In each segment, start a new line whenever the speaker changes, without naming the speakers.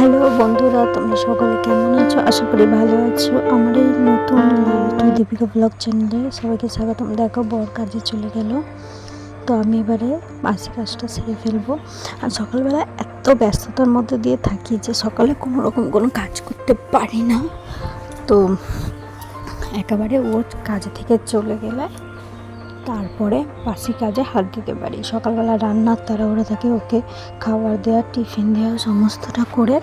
Hello বন্ধুরা, তোমরা সকলে কেমন আছো? আশা করি ভালো আছো। আমার এই নতুন লালটু দীপিকা ব্লগ চ্যানেলে সবাইকে স্বাগতম। দেখো, বর কাজে চলে গেল, তো আমি এবারে বাসি কাজটা সেরে ফেলবো। আর সকালবেলা এত ব্যস্ততার মধ্যে দিয়ে থাকি যে সকালে কোনো রকম কোনো কাজ করতে পারি না। তো একেবারে ও কাজে থেকে চলে গেলে তারপরে বাসি কাজে হাত দিতে পারি। সকালবেলা রান্নার তাড়াহুড়ো থাকে, ওকে খাবার দেওয়া, টিফিন দেওয়া সমস্তটা করে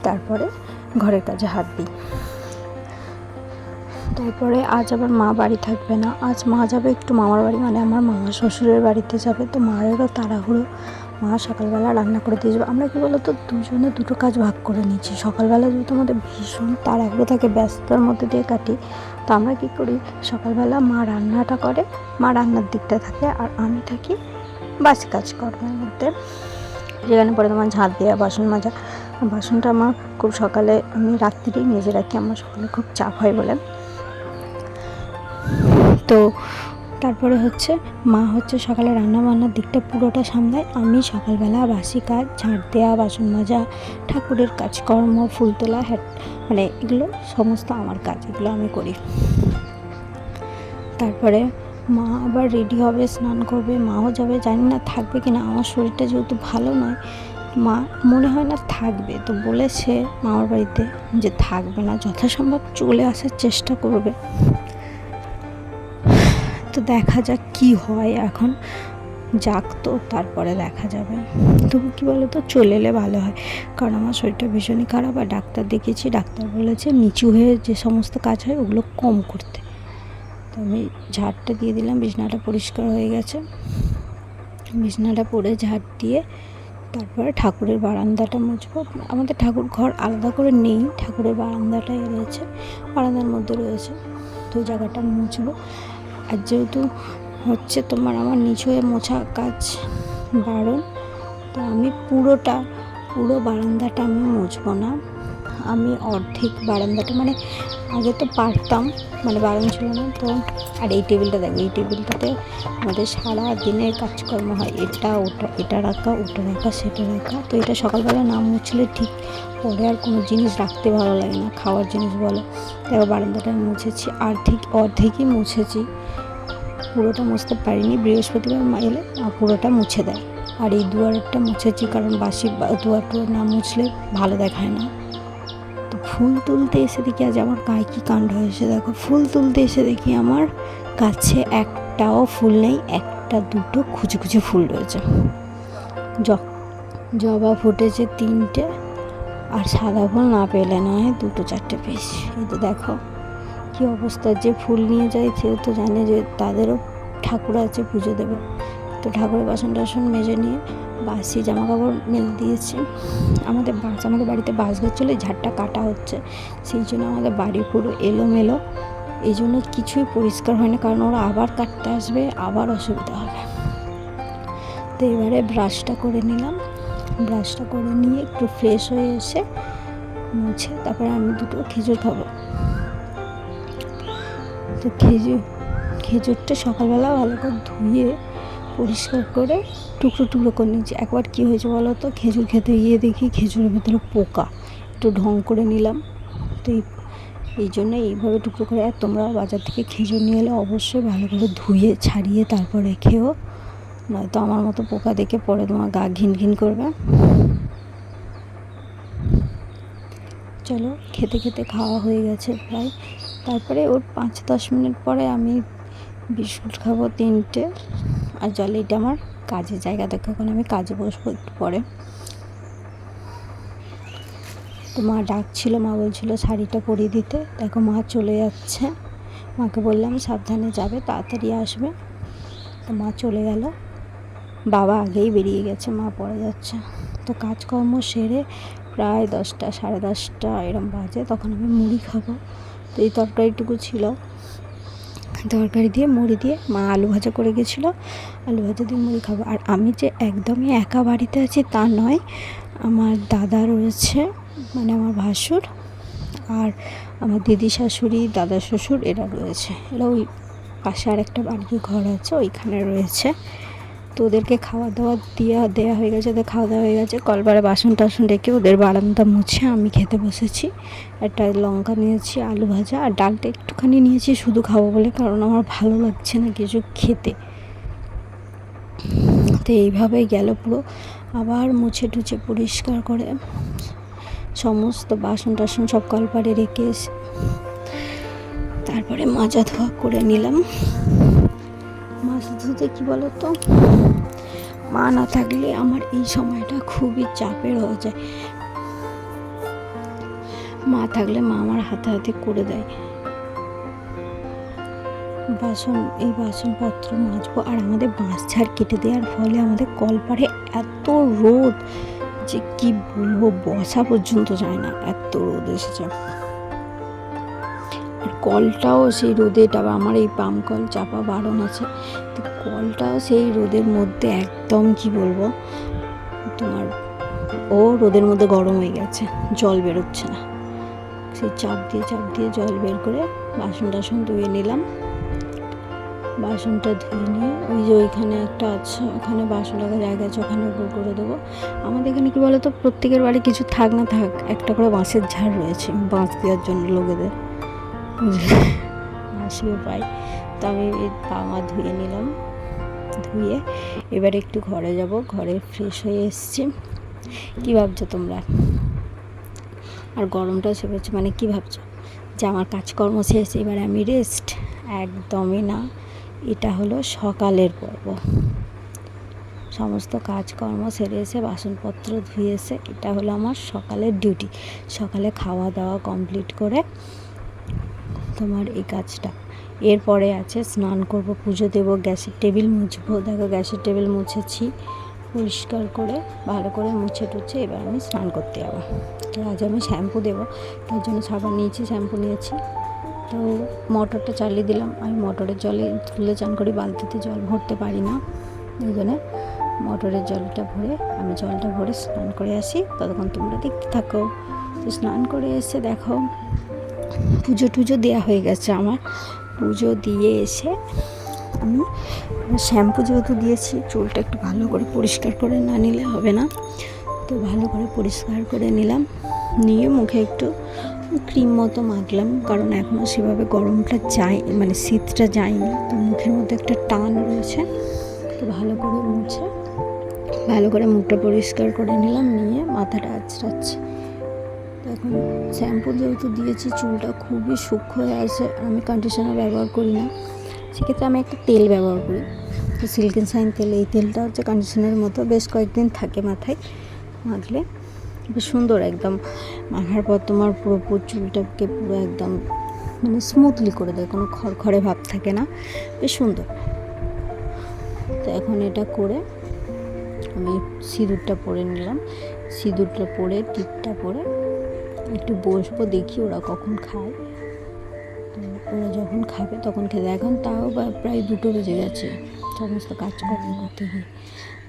তারপরে ঘরের কাজে হাত দিই। তারপরে আজ আবার মা বাড়ি থাকবে না, আজ মা যাবে একটু মামার বাড়ি, মানে আমার মামা শ্বশুরের বাড়িতে যাবে। তো মায়েরও তাড়াহুড়ো, মা সকালবেলা রান্না করে দিয়ে যাবে। আমরা কি বলতো, দুজনে দুটো কাজ ভাগ করে নিচ্ছি। সকালবেলা যেহেতু আমাদের ভীষণ তাড়াহুড়ো থাকে, ব্যস্ততার মধ্যে দিয়ে কাটি, তো আমরা কী করি, সকালবেলা মা রান্নাটা করে, মা রান্নার দিকটা থাকে, আর আমি থাকি বাসি কাজকর্মের মধ্যে, যেখানে পরে তোমার ঝাঁট দেওয়া, বাসন মাজা। বাসনটা আমার খুব সকালে, আমি রাত্রিরেই মেজে রাখি, আমার সকালে খুব চাপ হয় বলে। তো তারপরে মা সকালে রান্না বান্নার দিকটা পুরোটা সামলায়, আমি সকালবেলা বাসি কাজ, ঝাঁট দেওয়া, বাসন মাজা, ঠাকুরের কাজকর্ম, ফুল তোলা, মানে এগুলো সমস্ত আমার কাজ, এগুলো আমি করি। তারপরে মা আবার রেডি হবে, স্নান করবে, মাও যাবে, জানি না থাকবে কিনা। আমার শরীরটা যেহেতু ভালো নয়, মা মনে হয় না থাকবে, তো বলেছে মামার বাড়িতে যে থাকবে না, যথাসম্ভব চলে আসার চেষ্টা করবে। তো দেখা যাক কি হয়, এখন যাক, তো তারপরে দেখা যাবে। তবু কী বলো তো, চলে এলে ভালো হয়, কারণ আমার শরীরটা ভীষণই খারাপ। আর ডাক্তার দেখিয়েছি, ডাক্তার বলেছে নিচু হয়ে যে সমস্ত কাজ হয় ওগুলো কম করতে। তো আমি ঝাড়টা দিয়ে দিলাম, বিছানাটা পরিষ্কার হয়ে গেছে, বিছানাটা পরে ঝাড় দিয়ে তারপরে ঠাকুরের বারান্দাটা মুছবো। আমাদের ঠাকুর ঘর আলাদা করে নেই, ঠাকুরের বারান্দাটাই রয়েছে, বারান্দার মধ্যে রয়েছে, তো ওই জায়গাটা মুছবো। আর যেহেতু তোমার আমার নিচু হয়ে মোছা কাজ বারণ, তো আমি পুরো বারান্দাটা আমি মুছবো না, আমি অর্ধেক বারান্দাটা, মানে আগে তো পারতাম, মানে বারণ ছিল না তো। আর এই টেবিলটা দেখো, এই টেবিলটাতে আমাদের সারা দিনের কাজকর্ম হয়, এটা ওটা, এটা রাখা, ওটা রাখা, সেটা রাখা। তো এটা সকালবেলা না মুছলে ঠিক পরে আর কোনো জিনিস রাখতে ভালো লাগে না, খাওয়ার জিনিস বলো। দেখো বারান্দাটা মুছেছি, অর্ধেকই মুছেছি, পুরোটা মুছতে পারিনি, বৃহস্পতিবার এলে পুরোটা মুছে দেয়। আর এই দুয়ারটা মুছেছি, কারণ বাসি দুয়ারটা না মুছলে ভালো দেখায় না। তো ফুল তুলতে এসে দেখি, আজ আমার গায়ে কী কাণ্ড হয়েছে দেখো, ফুল তুলতে এসে দেখি আমার গাছে একটাও ফুল নেই, একটা দুটো খুঁজে খুঁজে ফুল রয়েছে। জবা ফুটেছে 3টে, আর সাদা ফুল না পেলে নয় 2-4টে পেয়েছি। এই তো দেখো কী অবস্থা, যে ফুল নিয়ে যায় সেও তো জানে যে তাদেরও ঠাকুর আছে, পুজো দেবে। তো ঠাকুরের বাসন টাসন মেজে নিয়ে বাসি জামা কাপড় মেলে দিয়েছি। আমাদের বাড়িতে বাঁশ গাছ চলে, ঝাড়টা কাটা হচ্ছে, সেই জন্য আমাদের বাড়ি পুরো এলোমেলো, এই জন্য কিছুই পরিষ্কার হয় না, কারণ ওরা আবার কাটতে আসবে, আবার অসুবিধা হবে। তো এবারে ব্রাশটা করে নিলাম, ব্রাশটা করে নিয়ে একটু ফ্রেশ হয়ে এসে মুছে তারপরে আমি 2টো খেজুর খাবো। তো খেজুরটা সকালবেলা ভালো করে ধুয়ে পরিষ্কার করে টুকরো টুকরো করে নিয়েছি। একবার কী হয়েছে বলো তো, খেজুর খেতে গিয়ে দেখি খেজুরের ভেতরে পোকা, একটু ঢং করে নিলাম। তো এই জন্য এইভাবে টুকরো করে। আর তোমরা বাজার থেকে খেজুর নিয়ে এলে অবশ্যই ভালো করে ধুয়ে ছাড়িয়ে তারপর রেখেও, নয়তো আমার মতো পোকা দেখে পরে তোমার গা ঘিন ঘিন করবে। চলো, খেতে খেতে খাওয়া হয়ে গেছে প্রায়। তারপরে ওর 5-10 মিনিট পরে আমি বিস্কুট খাবো 3টে। আর জলে, এটা আমার কাজের জায়গা দেখো, এখন আমি কাজে বসবো একটু পরে। তো মা ডাকছিল, মা বলছিল শাড়িটা পরিয়ে দিতে, দেখো মা চলে যাচ্ছে। মাকে বললাম সাবধানে যাবে, তাড়াতাড়ি আসবে। তো মা চলে গেল, বাবা আগেই বেরিয়ে গেছে, মা পরে যাচ্ছে। তো কাজকর্ম সেরে প্রায় 10টা, 10:30 এরম বাজে, তখন আমি মুড়ি খাবো। তো এই তরকারিটুকু ছিল, তরকারি দিয়ে মুড়ি দিয়ে, মা আলু ভাজা করে গেছিলো, আলু ভাজা দিয়ে মুড়ি খাবো। আর আমি যে একদমই একা বাড়িতে আছি তা নয়, আমার দাদা রয়েছে, মানে আমার ভাসুর, আর আমার দিদি শাশুড়ি, দাদা শ্বশুর, এরা রয়েছে, এরা ওই পাশে আর একটা বাড়ি ঘর আছে ওইখানে রয়েছে। তো ওদেরকে খাওয়া দাওয়া দেওয়া হয়ে গেছে, ওদের খাওয়া দাওয়া হয়ে গেছে। কলপারে বাসন টাসন রেখে ওদের বারান্দা মুছে আমি খেতে বসেছি। একটা লঙ্কা নিয়েছি, আলু ভাজা আর ডালটা একটুখানি নিয়েছি শুধু খাবো বলে, কারণ আমার ভালো লাগছে না কিছু খেতে। তো এইভাবেই গেল পুরো। আবার মুছে টুছে পরিষ্কার করে সমস্ত বাসন টাসন সব কলপারে রেখে এসে তারপরে মাজা ধোয়া করে নিলাম। মাছ ধুতে কী বলো তো, মা না থাকলে আমার এই সময়টা খুবই চাপের হয়ে যায়। মা থাকলে মা আমার হাতে হাতে করে দেয়। বাসনপত্র মাজবো। আর আমাদের বাঁশ ঝাড় কেটে দেওয়ার ফলে আমাদের কলপারে এত রোদ যে কি বলবো, বসা পর্যন্ত যায় না, এত রোদ এসেছে। আর কলটাও সেই রোদে, আমার এই পাম কল চাপা বারণ আছে, তো কলটাও সেই রোদের মধ্যে একদম কি বলবো তোমার, ও রোদের মধ্যে গরম হয়ে গেছে, জল বেরোচ্ছে না। সেই চাপ দিয়ে জল বের করে বাসন টাসন ধুয়ে নিলাম। বাসনটা ধুয়ে নিয়ে ওই যে ওইখানে একটা আছে, ওখানে বাসন রাখার জায়গা আছে, ওখানে উপর করে দেবো। আমাদের এখানে কী বলো তো, প্রত্যেকের বাড়ি কিছু থাক না থাক একটা করে বাঁশের ঝাড় রয়েছে, বাঁশ দেওয়ার জন্য লোকেদের আসবে পাই। তো আমি পা মা ধুয়ে নিলাম, ধুয়ে এবার একটু ঘরে যাব। ঘরে ফ্রেশ হয়ে এসছি। কী ভাবছো তোমরা? আর গরমটা চেপেছে, মানে কী ভাবছো যে আমার কাজকর্ম শেষ, এবার আমি রেস্ট? একদমই না, এটা হলো সকালের পর্ব। সমস্ত কাজকর্ম সেরে এসে বাসনপত্র ধুয়ে এসে এটা হলো আমার সকালের ডিউটি। সকালে খাওয়া দাওয়া কমপ্লিট করে তোমার এই কাজটা। এরপরে আছে স্নান করব, পুজো দেবো, গ্যাসের টেবিল মুছবো। দেখো গ্যাসের টেবিল মুছেছি পরিষ্কার করে, ভালো করে মুছে টুছে এবার আমি স্নান করতে যাবো। তো আজ আমি শ্যাম্পু দেবো, তার জন্য সাবান নিয়েছি, শ্যাম্পু নিয়েছি। তো মোটরটা চালিয়ে দিলাম। আমি মোটরের জলে তুলে চান করি, বালতিতে জল ভরতে পারি না, ওই জন্য মোটরের জলটা ভরে স্নান করে আসি। ততক্ষণ তোমরা দেখতে থাকো। তো স্নান করে এসে দেখো পুজো টুজো দেওয়া হয়ে গেছে আমার। পুজো দিয়ে এসে আমি শ্যাম্পু যেহেতু দিয়েছি, চুলটা একটু ভালো করে পরিষ্কার করে না নিলে হবে না, তো ভালো করে পরিষ্কার করে নিলাম। নিয়ে মুখে একটু ক্রিম মতো মাখলাম, কারণ এখনও সেভাবে গরমটা মানে শীতটা যায়নি, তো মুখের মধ্যে একটা টান রয়েছে। তো ভালো করে মুখটা পরিষ্কার করে নিলাম, নিয়ে মাথাটা আঁচড়াচ্ছি। তো এখন শ্যাম্পু যেহেতু দিয়েছি, চুলটা খুবই সূক্ষ্ম হয়ে আছে। আমি কন্ডিশনার ব্যবহার করি না, সেক্ষেত্রে আমি একটা তেল ব্যবহার করি, তো সিল্কেন শাইন তেল। এই তেলটা হচ্ছে কন্ডিশনারের মতো, বেশ কয়েকদিন থাকে মাথায়, মাখলে বেশ সুন্দর। একদম মাখার পর তোমার পুরো চুলটাকে পুরো একদম মানে স্মুথলি করে দেয়, কোনো খড়খড়ে ভাব থাকে না, বেশ সুন্দর। তো এখন এটা করে আমি সিঁদুরটা পরে নিলাম। সিঁদুরটা পরে টিপটা পরে একটু বসবো, দেখি ওরা কখন খায়। তো ওরা যখন খাবে তখন খেতে। এখন তাও প্রায় 2টো বেজে গেছে সমস্ত কাজকর্ম করতে গিয়ে।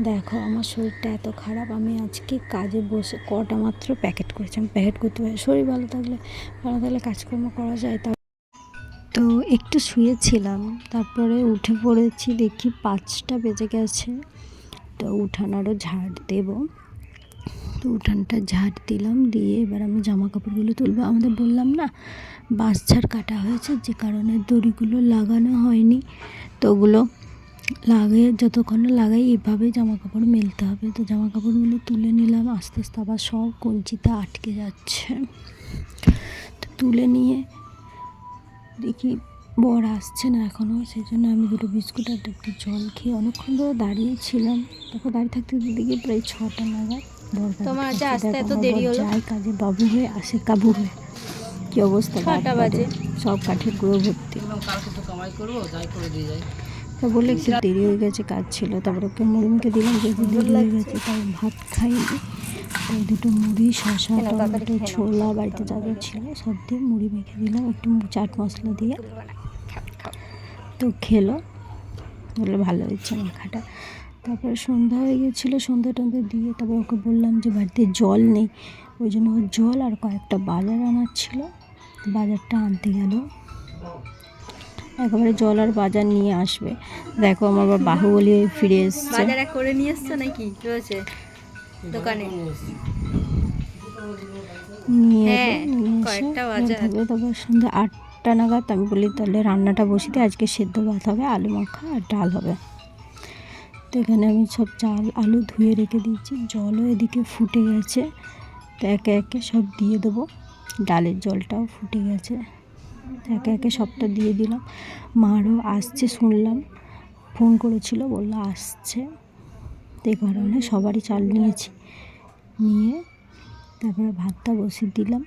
দেখো আমার শরীরটা এত খারাপ, আমি আজকে কাজে বসে কটা মাত্র প্যাকেট করেছি। আমি প্যাকেট করতে পারি, শরীর ভালো থাকলে কাজকর্ম করা যায়। তো একটু শুয়েছিলাম, তারপরে উঠে পড়েছি, দেখি 5টা বেজে গেছে। তো উঠান আরও ঝাড় দেব। তো উঠানটা ঝাড় দিলাম, দিয়ে এবার আমি জামা কাপড়গুলো তুলবো। আমাদের বললাম না, বাঁশ ঝাড় কাটা হয়েছে, যে কারণে দড়িগুলো লাগানো হয়নি। তো ওগুলো যতক্ষণ না লাগাই এভাবে জামা কাপড় মেলতে হবে। তো জামা কাপড়গুলো তুলে নিলাম, আস্তে আস্তে আবার সব কঞ্চিতে আটকে যাচ্ছে। তো তুলে নিয়ে দেখি বর আসছে না এখনও, সেই জন্য আমি 2টো বিস্কুট আর একটু জল খেয়ে অনেকক্ষণ ধরে দাঁড়িয়েছিলাম। তারপর দাঁড়িয়ে থাকতে দেখি প্রায় 6টা নাগাদ বর যাই কাজে বাবু হয়ে আসে, কাবু হয়ে। কি অবস্থা, 6টা বাজে, সব কাঠের গুঁড়ো ভর্তি। তা বলে একটু দেরি হয়ে গেছে, কাজ ছিল। তারপরে ওকে মুড়ি মেখে দিলাম, যেহেতু দেরি হয়ে গেছে তাই ভাত খাইনি। তাই 2টো মুড়ি, শসা, টমেটো, ছোলা বাড়িতে যা যা ছিল সব দিয়ে মুড়ি মেখে দিলাম, একটু চাট মশলা দিয়ে। তো খেলো, বললো ভালো হয়েছে মাখাটা। তারপরে সন্ধ্যা হয়ে গেছিলো, সন্ধ্যা টন্ধা দিয়ে তারপর ওকে বললাম যে বাড়িতে জল নেই, ওই জন্য ওর জল আর কয়েকটা বাজার আনার ছিল, বাজারটা আনতে গেল। একেবারে জল আর বাজার নিয়ে আসবে। দেখো আমার আবার বাহুবলী ফিরে এসছে।
বাজারে করে নিয়ে এসছো নাকি রয়েছে দোকানে?
নিয়ে
হ্যাঁ,
নিয়ে এসে
কয়েকটা বাজার।
থাকবে। তারপর সন্ধ্যে 8টা নাগাদ আমি বলি তাহলে রান্নাটা বসিতে, আজকে সেদ্ধ ভাত হবে, আলু মাখা আর ডাল হবে। তো এখানে আমি সব চাল আলু ধুয়ে রেখে দিয়েছি, জলও এদিকে ফুটে গেছে। তো একে একে সব দিয়ে দেবো, ডালের জলটাও ফুটে গেছে, একে একে সবটা দিয়ে দিলাম। মারও আসছে শুনলাম, ফোন করেছিল, বললো আসছে। তো এই কারণে সবারই চাল নিয়েছি, নিয়ে তারপরে ভাতটা বসিয়ে দিলাম।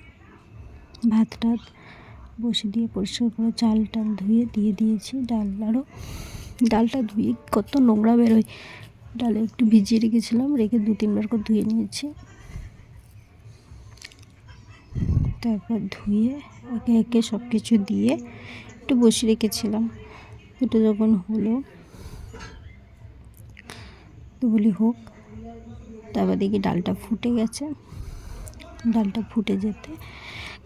ভাতটা বসিয়ে দিয়ে পরিষ্কার করে চালটা ধুয়ে দিয়ে দিয়েছি। ডালটা ধুয়ে কত নোংরা বেরোয়, ডালে একটু ভিজিয়ে রেখেছিলাম, রেখে 2-3 বার করে ধুয়ে নিয়েছি। তারপর ধুয়ে একে একে সব কিছু দিয়ে একটু বসিয়ে রেখেছিলাম। দুটো যখন হলো তো বলি হোক, তারপর দেখি ডালটা ফুটে গেছে। ডালটা ফুটে যেতে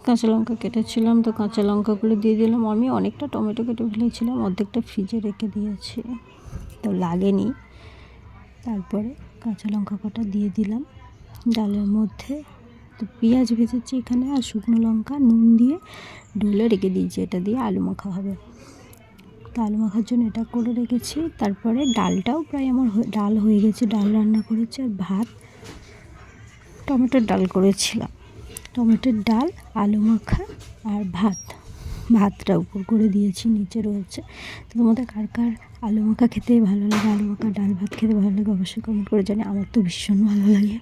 কাঁচা লঙ্কা কেটেছিলাম, তো কাঁচা লঙ্কাগুলো দিয়ে দিলাম। আমি অনেকটা টমেটো কেটে ফেলেছিলাম, অর্ধেকটা ফ্রিজে রেখে দিয়েছি, তো লাগেনি। তারপরে কাঁচা লঙ্কা কটা দিয়ে দিলাম ডালের মধ্যে। তো পেঁয়াজ ভেজেছি এখানে, আর শুকনো লঙ্কা নুন দিয়ে ডলে রেখে দিয়েছি, এটা দিয়ে আলু মাখা হবে। তো আলু মাখার জন্য এটা করে রেখেছি। তারপরে ডালটাও প্রায় আমার ডাল হয়ে গেছে, ডাল রান্না করেছি। আর ভাত, টমেটোর ডাল করেছিলাম, টমেটোর ডাল, আলু মাখা আর ভাতটা উপর করে দিয়েছি, নিচে রয়েছে। তো তোমাদের কার কার আলু মাখা খেতে ভালো লাগে, আলু মাখা ডাল ভাত খেতে ভালো লাগে, অবশ্যই কমেন্ট করে জানি। আমার তো ভীষণ ভালো লাগে।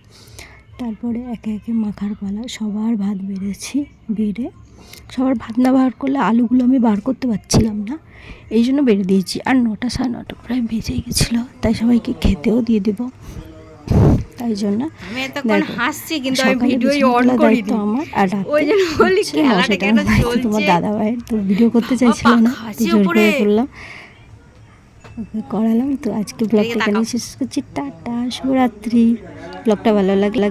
তারপরে একে একে মাখার পালা, সবার ভাত বেড়েছি, বেড়ে সবার ভাত না বার করলে আলুগুলো আমি বার করতে পারছিলাম না, এই জন্য বেড়ে দিয়েছি। আর 9টা 9:30 প্রায় বেজে গেছিলো, তাই সবাইকে খেতেও দিয়ে দেবো। তাই জন্য
আমি এতক্ষণ হাসছি, কিন্তু আমি
সকালে
ভিডিও
বিছানা
অন
তোলার
করিনি।
দায়িত্ব আমার, আর
ওই জন্য বলি খেলাটা কেন
তোমার
চলছে।
দাদা ভাইয়ের তো ভিডিও করতে চাইছিল না, তো জোর করে করলাম, ওকে করালাম। তো আজকে ব্লগটা এখানে শেষ করছি। টাটা, শুভরাত্রি। ব্লগটা ভালো লাগলে